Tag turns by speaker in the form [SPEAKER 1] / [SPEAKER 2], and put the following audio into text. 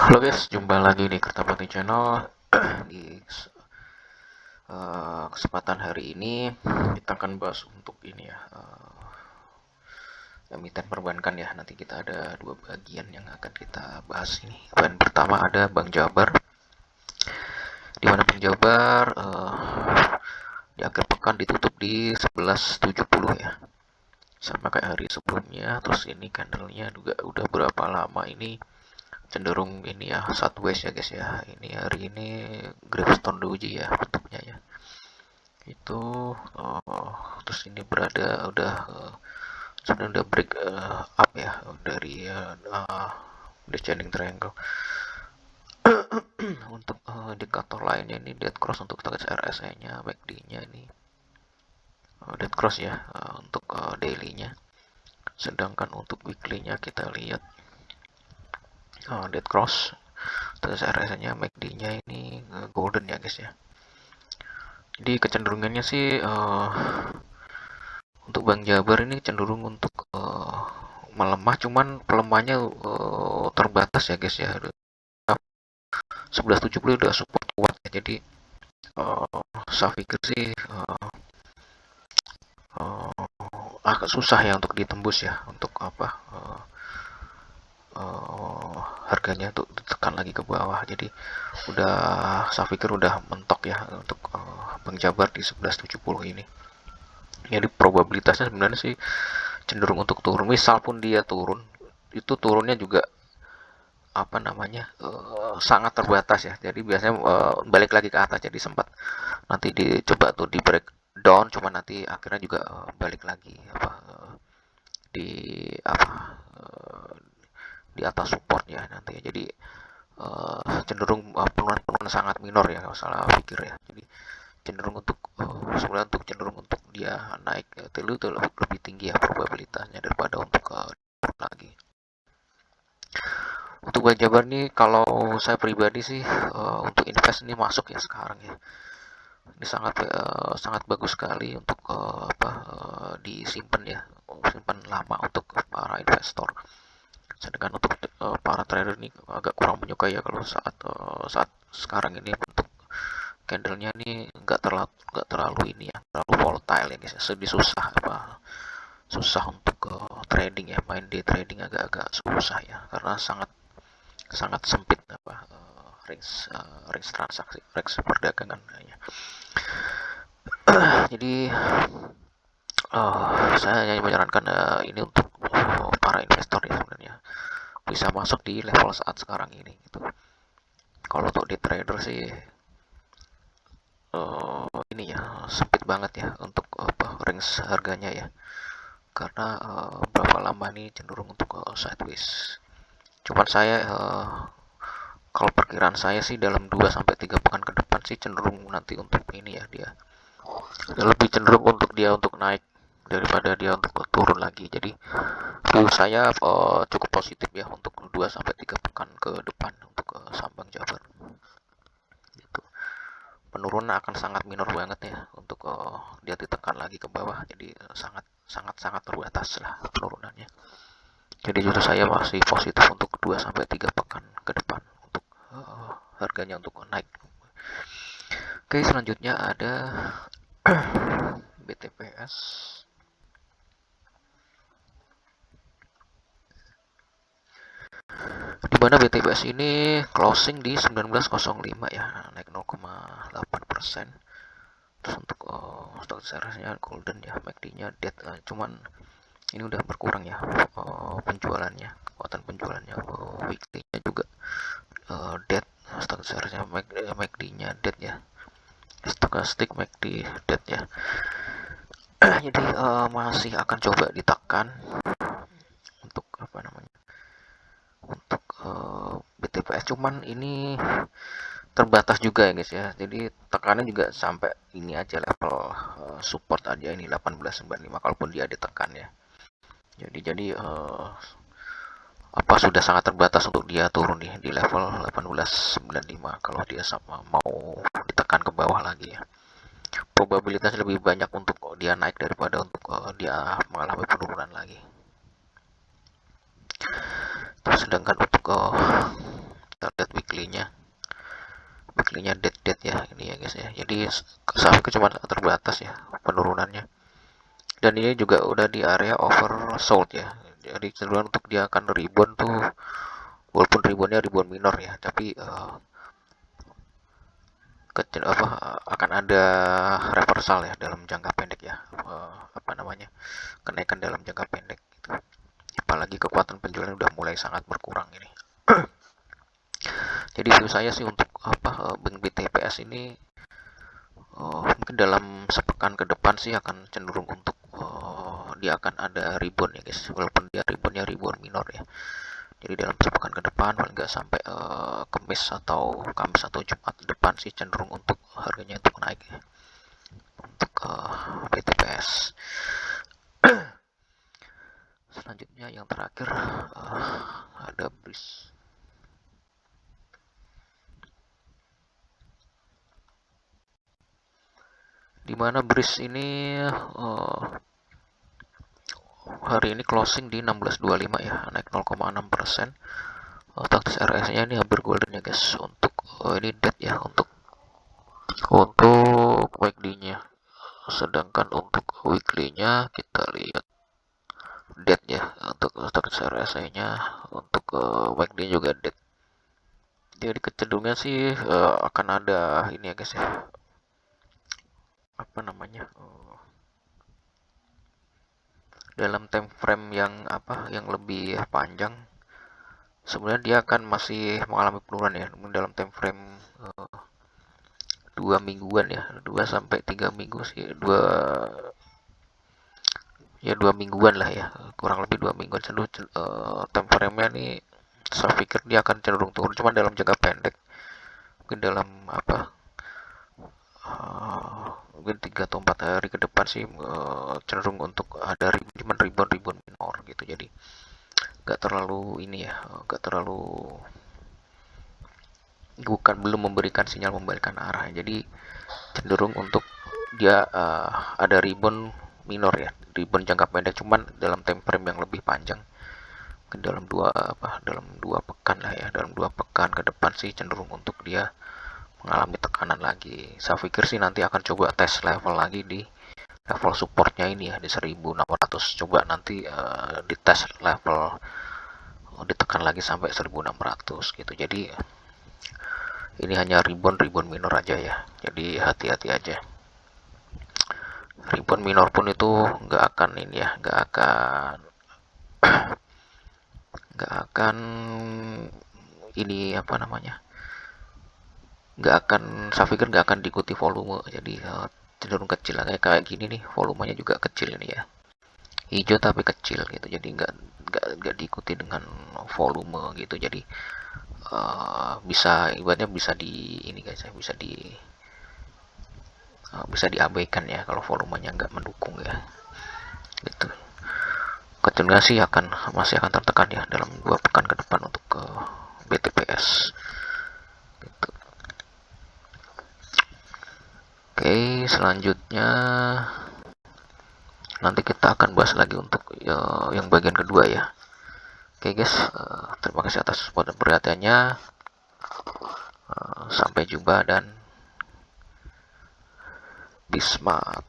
[SPEAKER 1] Halo guys, jumpa lagi di Kertabakti Channel. Di kesempatan hari ini kita akan bahas untuk ini ya, emiten perbankan ya. Nanti kita ada dua bagian yang akan kita bahas ini. Bagian pertama ada Bank Jabar, di mana Bank Jabar di akhir pekan ditutup di 11.70 ya, sama kayak hari sebelumnya. Terus ini candlenya juga udah berapa lama ini cenderung ini ya, sideways ya guys ya. Ini hari ini gravestone doji ya bentuknya ya, itu terus ini berada sudah udah break up ya dari descending triangle. Untuk indikator lainnya ini dead cross untuk target RSI nya, MACD nya ini dead cross ya untuk daily nya. Sedangkan untuk weekly nya kita lihat dead cross, terus RSI nya, MACD nya ini golden ya guys ya. Jadi kecenderungannya sih untuk Bank Jabar ini cenderung untuk melemah, cuman pelemahannya terbatas ya guys ya. 11.70 udah support kuat ya. Jadi saya pikir sih agak susah ya untuk ditembus ya, untuk apa harganya untuk ditekan lagi ke bawah. Jadi udah, saya pikir udah mentok ya untuk Bank Jabar di 11.70 ini. Jadi probabilitasnya sebenarnya sih cenderung untuk turun. Misal pun dia turun, itu turunnya juga apa namanya sangat terbatas ya. Jadi biasanya balik lagi ke atas. Jadi sempat nanti dicoba tuh di breakdown, cuma nanti akhirnya juga balik lagi apa di apa di atas support ya nanti ya. Jadi cenderung penurunan sangat minor ya kalau salah pikir ya. Jadi cenderung untuk sebenarnya untuk cenderung untuk dia naik itu lebih tinggi ya probabilitasnya daripada untuk lagi. Untuk Bank Jabar nih, kalau saya pribadi sih untuk invest ini masuk ya sekarang ya. Ini sangat bagus sekali untuk disimpan ya, simpan lama untuk para investor. Sedangkan untuk para trader ini agak kurang menyukai ya kalau saat sekarang ini bentuk candlenya ini nggak terlalu ini ya, terlalu volatile ya guys. Lebih susah untuk trading ya, main day trading agak-agak susah ya, karena sangat sangat sempit range transaksi, range perdagangan ya. Jadi saya hanya menyarankan ini untuk para investor ya sebenarnya bisa masuk di level saat sekarang ini gitu. Kalau untuk di trader sih ini ya sempit banget ya untuk range harganya ya, karena berapa lama ini cenderung untuk sideways. Cuman saya kalau perkiraan saya sih dalam 2 sampai 3 pekan ke depan sih cenderung nanti untuk ini ya, dia lebih cenderung untuk dia untuk naik daripada dia untuk turun lagi. Jadi saya cukup positif ya untuk 2 sampai 3 pekan ke depan untuk Sambang Jabar. Gitu. Penurunan akan sangat minor banget ya untuk dia ditekan lagi ke bawah. Jadi sangat terbatas lah penurunannya. Jadi justru saya masih positif untuk 2 sampai 3 pekan ke depan untuk harganya untuk naik. Oke, selanjutnya ada BTPS. Di mana BTPS ini closing di 1905 ya, naik 0,8%. Terus untuk stock share-nya golden ya, MACD-nya dead, cuman ini udah berkurang ya penjualannya, kekuatan penjualannya. Weekly-nya juga dead, stock share-nya, MACD-nya dead ya, stochastic MACD dead ya. Jadi masih akan coba ditekan untuk apa namanya, untuk BTPS, cuman ini terbatas juga ya guys ya. Jadi tekannya juga sampai ini aja, level support aja ini 1895 kalaupun dia ditekan ya. Jadi sudah sangat terbatas untuk dia turun nih di level 1895 kalau dia sama mau ditekan ke bawah lagi ya. Probabilitas lebih banyak untuk dia naik daripada untuk dia mengalami penurunan lagi. Terus sedangkan untuk kita lihat weekly-nya dead ya ini ya guys ya. Jadi saham itu cuma terbatas ya penurunannya. Dan ini juga udah di area oversold ya. Jadi cenderung untuk dia akan rebound tuh, walaupun reboundnya rebound minor ya, tapi kecil akan ada reversal ya dalam jangka pendek ya. Kenaikan dalam jangka pendek gitu. Apalagi kekuatan penjualan udah mulai sangat berkurang ini. Jadi view saya sih untuk Bank BTPS ini mungkin dalam sepekan ke depan sih akan cenderung untuk dia akan ada rebound ya guys, walaupun dia reboundnya rebound minor ya. Jadi dalam sepekan ke depan paling nggak sampai Kamis atau Jumat depan sih cenderung untuk harganya untuk naik ya, untuk BTPS. Selanjutnya yang terakhir ada BRIS. Dimana BRIS ini hari ini closing di 1625 ya, naik 0,6%. Taktis RS-nya ini hampir golden ya guys. Untuk ini dead ya untuk weekly-nya. Sedangkan untuk weekly-nya kita lihat dead ya untuk taktis RSI-nya. Untuk weekly juga dead. Jadi kecenderungan sih akan ada ini ya guys ya. Dalam time frame yang lebih panjang, sebenarnya dia akan masih mengalami penurunan ya dalam time frame 2 mingguan ya, 2 sampai 3 minggu sih, 2 mingguan lah ya, kurang lebih 2 mingguan. Time frame-nya nih saya pikir dia akan cenderung turun, cuma dalam jangka pendek mungkin dalam mungkin 3 atau 4 hari ke depan sih cenderung untuk ada rebound minor gitu. Jadi nggak terlalu belum memberikan sinyal membalikkan arah. Jadi cenderung untuk dia ada rebound minor ya, rebound jangka pendek, cuman dalam time frame yang lebih panjang, mungkin dalam dua pekan lah ya, dalam 2 pekan ke depan sih cenderung untuk dia mengalami tekanan lagi. Saya pikir sih nanti akan coba tes level lagi di level supportnya ini ya, di 1600. Coba nanti dites level, ditekan lagi sampai 1600 gitu. Jadi ini hanya rebound minor aja ya, jadi hati-hati aja. Rebound minor pun itu nggak akan saya pikir nggak akan diikuti volume. Jadi cenderung kecil kayak gini nih, volumenya juga kecil ini ya, hijau tapi kecil gitu. Jadi nggak diikuti dengan volume gitu. Jadi bisa di ini guys ya, bisa diabaikan ya kalau volumenya nggak mendukung ya gitu. Kecenderungan sih masih akan tertekan ya dalam 2 pekan ke depan untuk BTPS gitu. Oke, selanjutnya nanti kita akan bahas lagi untuk yang bagian kedua ya. Oke guys, terima kasih atas perhatiannya. Sampai jumpa dan be smart.